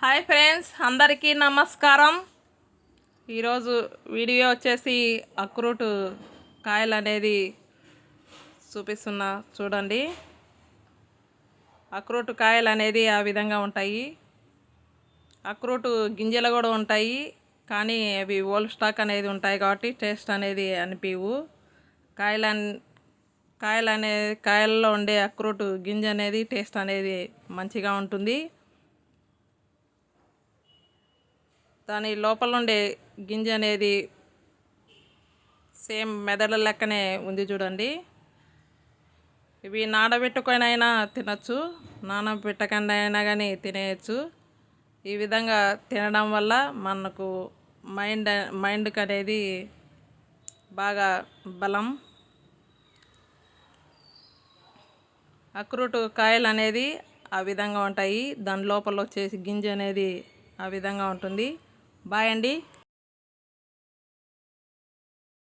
Hi friends, అందరికీ నమస్కారం. ఈరోజు వీడియో వచ్చేసి అక్రూట్ కాయలు అనేది చూపిస్తున్నా చూడండి. అక్రూట్ కాయలు అనేది ఆ విధంగా ఉంటాయి. అక్రూట్ గింజలు కూడా ఉంటాయి, కానీ అవి ఓల్డ్ స్టాక్ అనేది ఉంటాయి కాబట్టి టేస్ట్ అనేది అనిపివు. కాయలలో ఉండే అక్రూట్ గింజ అనేది టేస్ట్ అనేది మంచిగా ఉంటుంది. దాని లోపల ఉండే గింజ అనేది సేమ్ మెదడు లెక్కనే ఉంది చూడండి. ఇవి నానబెట్టుకొనైనా తినచ్చు, నానబెట్టకుండా కానీ తినేయచ్చు. ఈ విధంగా తినడం వల్ల మనకు మైండ్కి అనేది బాగా బలం. అక్రూట్ కాయలు అనేది ఆ విధంగా ఉంటాయి. దాని లోపల వచ్చేసి గింజ అనేది ఆ విధంగా ఉంటుంది. బాయ్ అండి.